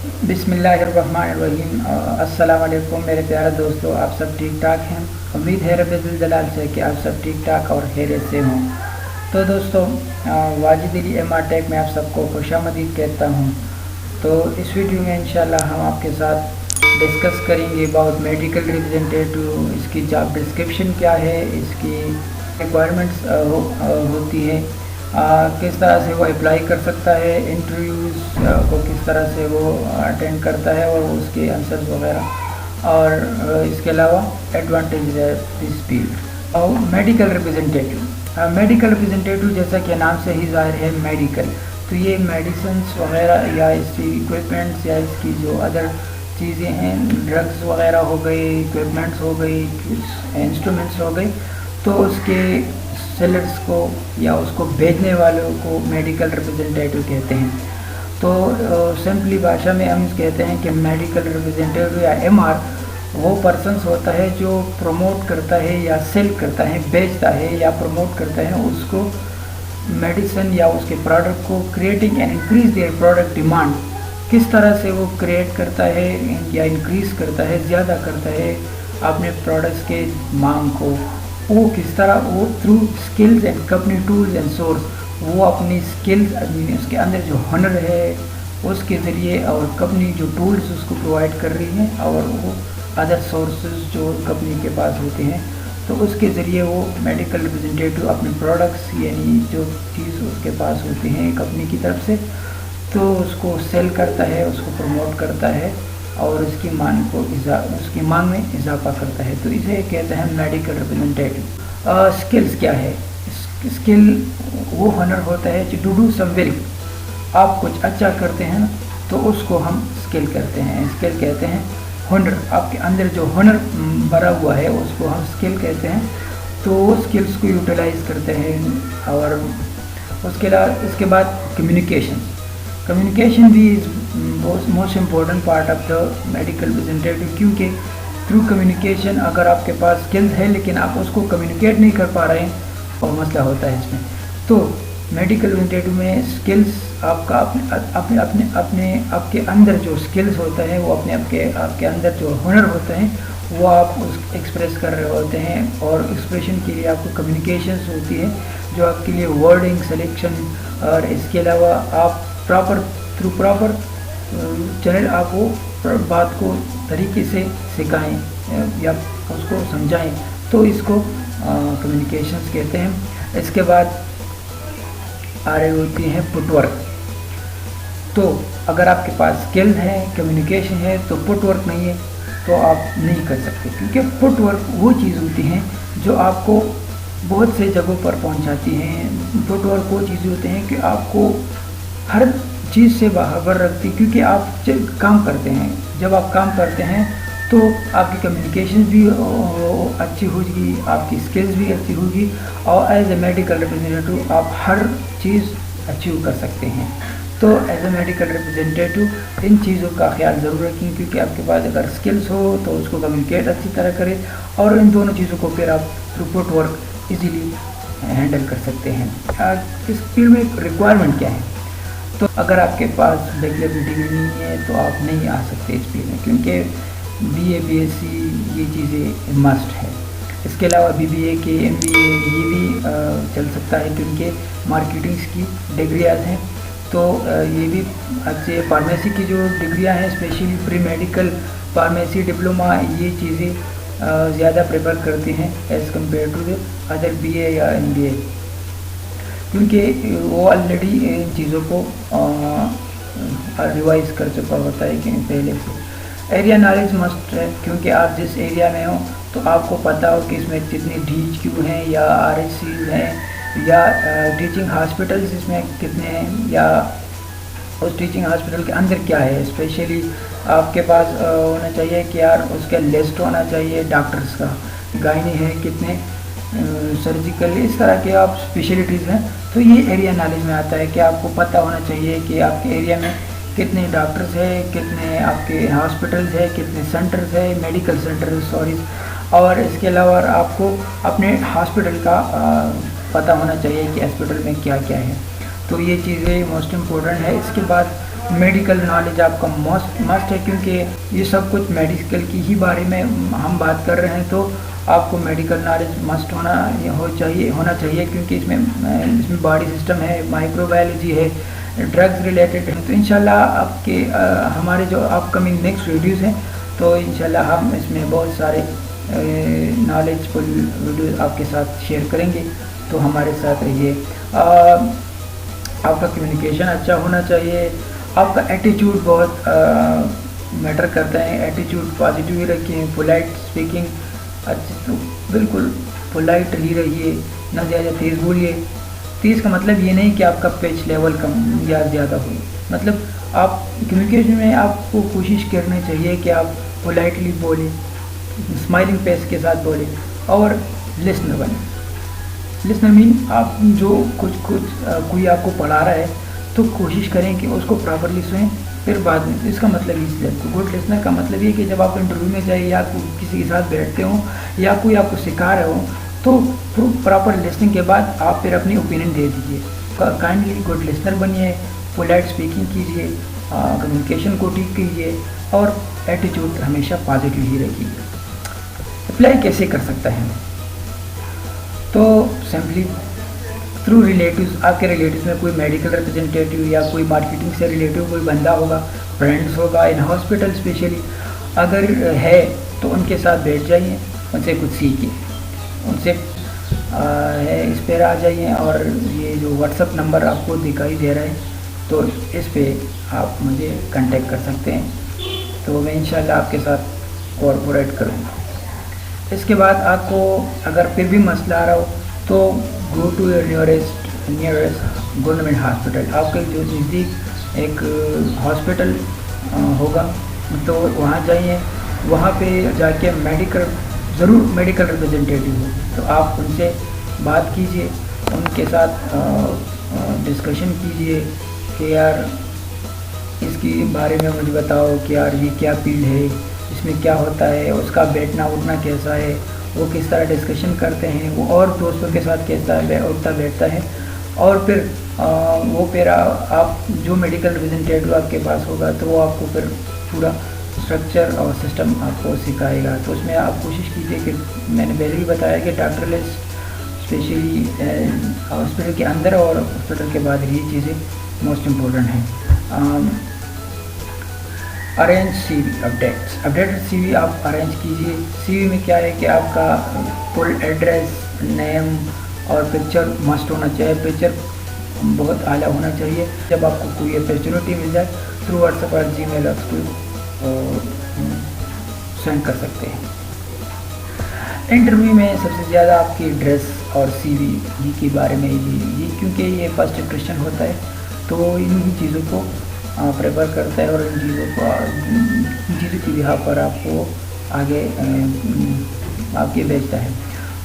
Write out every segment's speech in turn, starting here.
बिस्मिल्लाहिर्रहमानिर्रहीम। अस्सलाम वालेकुम मेरे प्यारे दोस्तों, आप सब ठीक ठाक हैं। उम्मीद है रब इज़्ज़त जलाल से कि आप सब ठीक ठाक और खैरियत से हों। तो दोस्तों, वाजिद अली MR टेक में आप सबको खुशामदीद कहता हूं। तो इस वीडियो में इंशाल्लाह हम आपके साथ डिस्कस करेंगे अबाउट मेडिकल रिप्रेजेंटेटिव, इसकी जॉब डिस्क्रिप्शन क्या है, इसकी रिक्वायरमेंट्स होती है, किस तरह से वो अप्लाई कर सकता है, इंटरव्यूज़ को किस तरह से वो अटेंड करता है और उसके आंसर्स वगैरह, और इसके अलावा एडवांटेज है इस फील्ड। और मेडिकल रिप्रेजेंटेटिव जैसा कि नाम से ही ज़ाहिर है मेडिकल, तो ये मेडिसिन्स वगैरह या इसकी इक्विपमेंट्स या इसकी जो अदर चीज़ें हैं, ड्रग्स वगैरह हो गई, इक्विपमेंट्स हो गई, इंस्ट्रूमेंट्स हो गई, तो उसके सेलर्स को या उसको भेजने वालों को मेडिकल रिप्रेजेंटेटिव कहते हैं। तो सिंपली भाषा में हम कहते हैं कि मेडिकल रिप्रेजेंटेटिव या MR वो पर्सन्स होता है जो प्रमोट करता है या सेल करता है, बेचता है या प्रमोट करता है उसको मेडिसिन या उसके प्रोडक्ट को, creating and increase their product demand. किस तरह से वो क्रिएट करता है या इंक्रीज़ करता है, ज़्यादा करता है अपने प्रोडक्ट्स के मांग को, वो किस तरह वो through skills and company tools and source, वो अपनी स्किल्स, उसके अंदर जो हुनर है उसके ज़रिए और कंपनी जो टूल्स उसको प्रोवाइड कर रही हैं और वो अदर सोर्सेज जो कंपनी के पास होते हैं, तो उसके ज़रिए वो मेडिकल रिप्रेजेंटेटिव अपने प्रोडक्ट्स यानी जो चीज़ उसके पास होती हैं कंपनी की तरफ से, तो उसको सेल करता है, उसको प्रमोट करता है और उसकी मांग में इजाफा करता है। तो इसे कहते हैं मेडिकल रिप्रेजेंटेटिव। स्किल्स क्या है? स्किल वो हुनर होता है टू डू सम वेल। आप कुछ अच्छा करते हैं ना, तो उसको हम स्किल कहते हैं। हुनर, आपके अंदर जो हुनर भरा हुआ है उसको हम स्किल कहते हैं। तो वो स्किल्स को यूटिलाइज करते हैं। और इसके बाद कम्युनिकेशन भी is most important part of the medical representative, क्योंकि थ्रू कम्युनिकेशन अगर आपके पास स्किल्स है लेकिन आप उसको कम्युनिकेट नहीं कर पा रहे हैं और मसला होता है इसमें। तो मेडिकल रिप्रेजेंटेटिव में स्किल्स आपका आपके अंदर जो स्किल्स होता है वो आपके अंदर जो हुनर होता है वो आप उस एक्सप्रेस कर रहे होते हैं, और एक्सप्रेशन के लिए आपको कम्युनिकेशंस होती है जो आपके लिए वर्डिंग सिलेक्शन, और इसके अलावा आप थ्रू प्रॉपर चैनल आप वो बात को तरीके से सिखाएं या उसको समझाएं, तो इसको कम्युनिकेशंस कहते हैं। इसके बाद आ रही होती हैं फुटवर्क। तो अगर आपके पास स्किल है, कम्युनिकेशन है, तो फुटवर्क नहीं है तो आप नहीं कर सकते, क्योंकि फुटवर्क वो चीज़ होती है जो आपको बहुत से जगहों पर पहुंचाती हैं। फुटवर्क वो चीज़ होते हैं कि आपको हर चीज़ से बाहर रखती, क्योंकि आप जब काम करते हैं, तो आपकी कम्युनिकेशन भी अच्छी होगी, आपकी स्किल्स भी अच्छी होगी, और एज ए मेडिकल रिप्रेजेंटेटिव आप हर चीज़ अचीव कर सकते हैं। तो एज ए मेडिकल रिप्रेजेंटेटिव इन चीज़ों का ख्याल ज़रूर रखें, क्योंकि आपके पास अगर स्किल्स हो तो उसको कम्युनिकेट अच्छी तरह करें, और इन दोनों चीज़ों को फिर आप थ्रू फुटवर्क ईजीली हैंडल कर सकते हैं। इस फील्ड में रिक्वायरमेंट क्या है? तो अगर आपके पास बैचलर की डिग्री नहीं है तो आप नहीं आ सकते इस फील्ड में, क्योंकि BA BSc ये चीज़ें मस्ट है। इसके अलावा BBA के MBA ये भी चल सकता है, क्योंकि मार्केटिंग्स की डिग्रियाँ हैं। तो ये भी अच्छे फार्मेसी की जो डिग्रियाँ हैं, specially pre medical pharmacy diploma, ये चीज़ें ज़्यादा प्रेफर करती हैं as compare to the other BA या MBA, क्योंकि वो ऑलरेडी इन चीज़ों को रिवाइज कर चुका होता है कि पहले से। एरिया नॉलेज मस्ट है, क्योंकि आप जिस एरिया में हो तो आपको पता हो कि इसमें कितनी DHQ हैं या RHCs हैं, या टीचिंग हॉस्पिटल्स इसमें कितने हैं, या उस टीचिंग हॉस्पिटल के अंदर क्या है। स्पेशली आपके पास होना चाहिए कि यार उसका लिस्ट होना चाहिए डॉक्टर्स का, गायनी है कितने, सर्जिकल, इस तरह के आप स्पेशलिटीज़ हैं। तो ये एरिया नॉलेज में आता है कि आपको पता होना चाहिए कि आपके एरिया में कितने डॉक्टर्स हैं, कितने आपके हॉस्पिटल्स हैं, कितने सेंटर्स हैं, मेडिकल सेंटर्स सॉरी, और इसके अलावा आपको अपने हॉस्पिटल का पता होना चाहिए कि हॉस्पिटल में क्या क्या है। तो ये चीज़ें मोस्ट इम्पोर्टेंट है। इसके बाद میڈیکل نالج آپ کا مسٹ ہے، کیونکہ یہ سب کچھ میڈیکل کی ہی بارے میں ہم بات کر رہے ہیں، تو آپ کو میڈیکل نالج مسٹ ہونا چاہیے، کیونکہ اس میں باڈی سسٹم ہے، مائکرو بایولوجی ہے، ڈرگز ریلیٹڈ ہے۔ تو انشاءاللہ آپ کے ہمارے جو اپ کمنگ نیکسٹ ویڈیوز ہیں، تو انشاءاللہ ہم اس میں بہت سارے نالج فل ویڈیوز آپ کے ساتھ شیئر کریں گے، تو ہمارے ساتھ رہیے۔ آپ کا کمیونیکیشن اچھا ہونا چاہیے، آپ کا ایٹیچیوڈ بہت میٹر کرتا ہے، ایٹیچیوڈ پازیٹیو ہی رکھیں، پولائٹ اسپیکنگ اچھی، تو بالکل پولائٹ ہی رہیے، نہ زیادہ تیز بولیے۔ تیز کا مطلب یہ نہیں کہ آپ کا پیچ لیول کم یا زیادہ ہو، مطلب آپ کمیونیکیشن میں آپ کو کوشش کرنی چاہیے کہ آپ پولائٹلی بولیں، اسمائلنگ فیس کے ساتھ بولیں، اور لسنر بنیں۔ لسنر مین آپ جو کوئی آپ کو پڑھا رہا ہے تو کوشش کریں کہ اس کو پراپرلی سنیں، پھر بعد میں اس کا مطلب اس لیے گڈ لسنر کا مطلب یہ کہ جب آپ انٹرویو میں جائیں یا کسی کے ساتھ بیٹھتے ہوں یا کوئی آپ کو سکھا رہے ہوں، تو پراپر لسننگ کے بعد آپ پھر اپنی اوپینین دے دیجیے۔ کائنڈلی گڈ لسنر بنیے، پولائٹ اسپیکنگ کیجیے، کمیونیکیشن کو ٹھیک کیجیے، اور ایٹیچیوڈ ہمیشہ پازیٹیو ہی رکھیے۔ اپلائی کیسے کر سکتا ہے؟ تو سمپلی تھرو ریلیٹیوز، آپ کے ریلیٹیوز میں کوئی میڈیکل ریپرزینٹیٹیو یا کوئی مارکیٹنگ سے ریلیٹیو کوئی بندہ ہوگا، فرینڈس ہوگا، ان ہاسپٹل اسپیشلی اگر ہے تو ان کے ساتھ بیٹھ جائیے، ان سے کچھ سیکھیے، ان سے اس پہ آ جائیے، اور یہ جو واٹس ایپ نمبر آپ کو دکھائی دے رہا ہے تو اس پہ آپ مجھے کنٹیکٹ کر سکتے ہیں، تو میں انشاءاللہ آپ کے ساتھ کوآپریٹ کروں گا۔ اس کے بعد آپ کو اگر پھر بھی مسئلہ آ رہا ہو تو go to your nearest government hospital. آپ کے جو نزدیک ایک ہاسپٹل ہوگا تو وہاں جائیے، وہاں پہ جا کے ضرور میڈیکل ریپرزینٹیٹیو ہو تو آپ ان سے بات کیجئے، ان کے ساتھ ڈسکشن کیجئے کہ یار اس کی بارے میں مجھے بتاؤ کہ یار یہ کیا فیلڈ ہے، اس میں کیا ہوتا ہے، اس کا بیٹھنا اٹھنا کیسا ہے، وہ کس طرح ڈسکشن کرتے ہیں، وہ اور دوستوں کے ساتھ کیسا اٹھتا بیٹھتا ہے، اور پھر آپ جو میڈیکل ریپرزینٹیٹیو آپ کے پاس ہوگا تو وہ آپ کو پھر پورا اسٹرکچر اور سسٹم آپ کو سکھائے گا۔ تو اس میں آپ کوشش کیجیے کہ میں نے پہلے ہی بتایا کہ ڈاکٹر لیس اسپیشلی ہاسپٹل کے اندر اور ہاسپٹل کے بعد یہ چیزیں موسٹ امپورٹنٹ ہیں۔ ارینج سی وی، اپڈیٹڈ سی وی آپ ارینج کیجیے۔ سی وی میں کیا ہے کہ آپ کا فل ایڈریس، نیم اور پکچر مسٹ ہونا چاہیے، پکچر بہت اعلیٰ ہونا چاہیے۔ جب آپ کو کوئی اپرچونیٹی مل جائے تھرو واٹس ایپ اور جی میل آپ کو سینڈ کر سکتے ہیں۔ انٹرویو میں سب سے زیادہ آپ کی ڈریس اور سی وی جی کے بارے میں یہ کیونکہ یہ فرسٹ امپریشن ہوتا ہے تو انہی چیزوں کو پریفر کرتا ہے، اور ان چیزوں کی بہا پر آپ کو آگے آپ کے بھیجتا ہے۔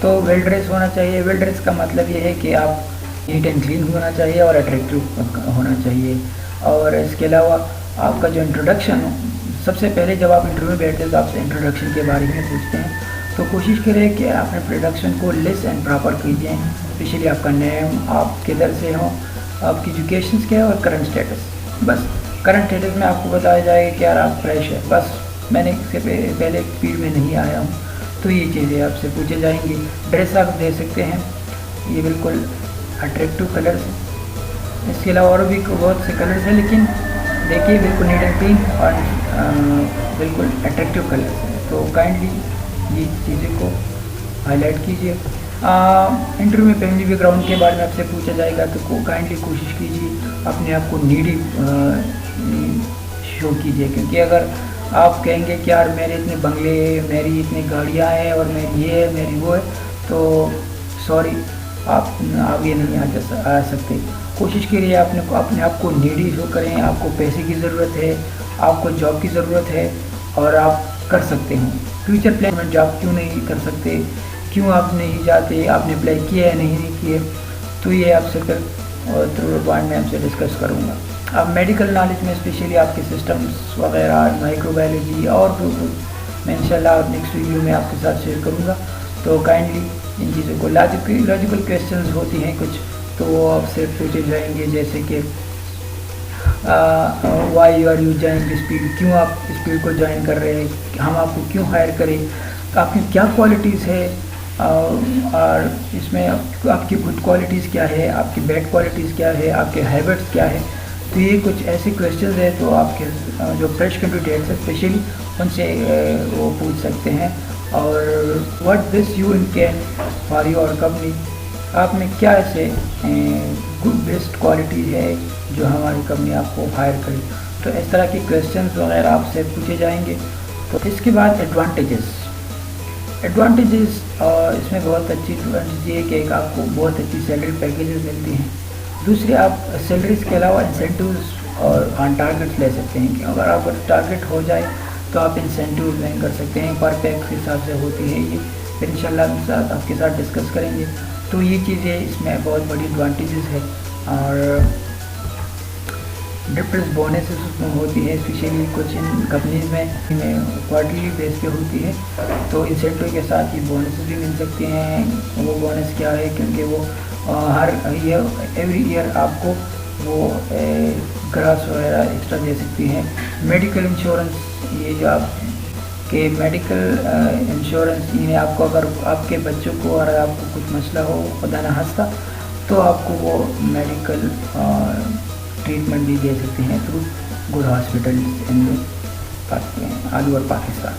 تو ویل ڈریس ہونا چاہیے۔ ویل ڈریس کا مطلب یہ ہے کہ آپ نیٹ اینڈ کلین ہونا چاہیے اور اٹریکٹیو ہونا چاہیے، اور اس کے علاوہ آپ کا جو انٹروڈکشن ہو، سب سے پہلے جب آپ انٹرویو میں بیٹھتے ہیں تو آپ سے انٹروڈکشن کے بارے میں پوچھتے ہیں، تو کوشش کریں کہ آپ نے پروڈکشن کو لیس اینڈ پراپر کیجیے، اسپیشلی آپ کا نیم، آپ کدھر سے ہوں، آپ کی ایجوکیشنس کیا ہے، اور کرنٹ اسٹیٹس۔ بس کرنٹ اسٹیٹس میں آپ کو بتایا جائے کہ یار آپ فریش ہے، بس میں نے اس سے پہلے فیلڈ میں نہیں آیا ہوں، تو یہ چیزیں آپ سے پوچھے جائیں گی۔ ڈریس آپ دے سکتے ہیں، یہ بالکل اٹریکٹیو کلرس ہیں، اس کے علاوہ اور بھی بہت سے کلرس ہیں، لیکن دیکھیے بالکل نیٹ اینڈ کلین اور بالکل اٹریکٹیو کلرس ہیں، تو کائنڈلی یہ چیزیں کو ہائی لائٹ کیجیے۔ انٹرویو میں فیملی بیک گراؤنڈ کے بارے میں آپ سے پوچھا جائے گا تو کائنڈلی کوشش کیجیے اپنے آپ کو نیڈی شو کیجیے، کیونکہ اگر آپ کہیں گے کہ یار میرے اتنے بنگلے، میری اتنی گاڑیاں ہیں اور میری یہ ہے میری وہ ہے، تو سوری آپ آگے نہیں آ سکتے۔ کوشش کریے اپنے آپ کو نیڈی شو کریں، آپ کو پیسے کی ضرورت ہے، آپ کو جاب کی ضرورت ہے اور آپ کر سکتے ہیں۔ فیوچر پلان جاب کیوں نہیں کر سکتے، کیوں آپ نہیں جاتے، آپ نے اپلائی کیا ہے نہیں کیے، تو یہ آپ سے پھر تھرو پوائنٹ میں آپ سے ڈسکس کروں گا۔ اب میڈیکل نالج میں اسپیشلی آپ کے سسٹمس وغیرہ، مائکرو بایولوجی اور میں انشاءاللہ نیکسٹ ویڈیو میں آپ کے ساتھ شیئر کروں گا، تو کائنڈلی ان چیزوں کو لاجیکل کویسچنز ہوتی ہیں کچھ، تو وہ آپ سے پوچھے جائیں گے، جیسے کہ why are you join this field, क्यों आप इस फील्ड को ज्वाइन कर रहे हैं, हम आपको क्यों हायर करें, आपकी क्या क्वालिटीज़ है, और इसमें आपकी गुड क्वालिटीज़ क्या है, आपकी बैड क्वालिटीज़ क्या है, आपके हैबिट्स क्या है। तो ये कुछ ऐसे क्वेश्चंस है तो आपके जो फ्रेश कैंडिडेट्स है स्पेशली उनसे वो पूछ सकते हैं। और what this you can for your company, आप में क्या ऐसे गुड बेस्ट क्वालिटी है जो हमारी कंपनी आपको हायर करे। तो इस तरह के क्वेश्चंस वगैरह आपसे पूछे जाएंगे। तो इसके बाद एडवांटेजेस इसमें बहुत अच्छी एडवांटेज ये कि आपको बहुत अच्छी सैलरी पैकेजेस मिलती हैं। दूसरे, आप सैलरीज के अलावा इंसेंटिव्स और ऑन टारगेट्स ले सकते हैं कि अगर आप टारगेट हो जाए तो आप इंसेंटिव ज्वाइन कर सकते हैं, पर पैक के हिसाब से होती है ये, फिर इंशाल्लाह आपके साथ डिस्कस करेंगे। तो ये चीज़ें इसमें बहुत बड़ी एडवांटेजेस है। और डिफरेंस बोनसेस उसमें होती है, स्पेशली कुछ इन कंपनीज में क्वार्टरली बेस पे होती है, तो इंसेंटिव के साथ ही बोनसेस भी मिल सकते हैं। वो बोनस क्या है, क्योंकि वो हर ईयर एवरी ईयर आपको वो ग्रास वगैरह एक्स्ट्रा दे सकती हैं। मेडिकल इंश्योरेंस, ये जो आपके मेडिकल इंश्योरेंस ये आपको, अगर आपके बच्चों को और आपको कुछ मसला हो खुदा न खास्ता, तो आपको वो मेडिकल ट्रीटमेंट भी दे सकते हैं through good hospital in all over Pakistan.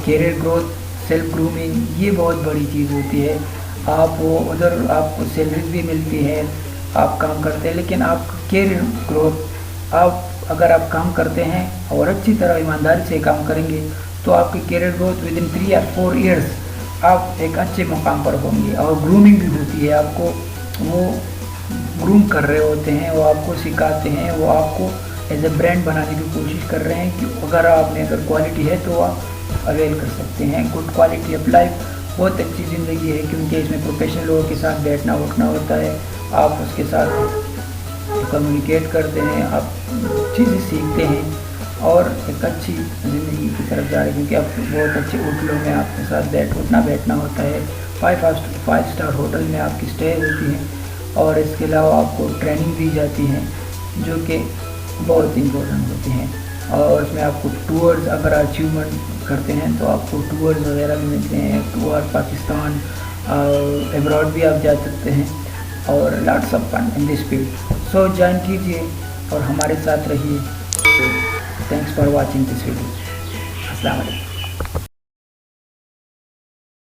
Career growth, self grooming, ये बहुत बड़ी चीज़ होती है। आप वो उधर आपको सैलरीज भी मिलती है, आप काम करते हैं, लेकिन आप कैरियर ग्रोथ, आप अगर आप काम करते हैं और अच्छी तरह ईमानदारी से काम करेंगे तो आपकी कैरियर ग्रोथ विद इन 3 या 4 ईयर्स आप एक अच्छे मुकाम पर होंगे। और ग्रूमिंग भी होती है, आपको वो ग्रूम कर रहे होते हैं, वो आपको सिखाते हैं, वो आपको एज ए ब्रांड बनाने की कोशिश कर रहे हैं कि अगर आप में अगर क्वालिटी है तो आप अवेल कर सकते हैं। गुड क्वालिटी ऑफ लाइफ, बहुत अच्छी ज़िंदगी है, क्योंकि इसमें प्रोफेशनल लोगों के साथ बैठना उठना होता है, आप उसके साथ कम्युनिकेट करते हैं, आप चीज़ें सीखते हैं और एक अच्छी ज़िंदगी की तरफ जा रहे हैं, क्योंकि आप बहुत अच्छे होटलों में आपके साथ उठना बैठना होता है। 5 स्टार होटल में आपकी स्टे होती है, और इसके अलावा आपको ट्रेनिंग दी जाती है जो कि बहुत इम्पोर्टेंट होती हैं। और उसमें आपको टूर्स, अगर अचीवमेंट करते हैं तो आपको टूर्स वगैरह भी मिलते हैं, टूर पाकिस्तान और एब्रॉड भी आप जा सकते हैं, और lots of fun in this field. So join कीजिए और हमारे साथ रहिए। Thanks for watching this video. अस्सलाम वालेकुम।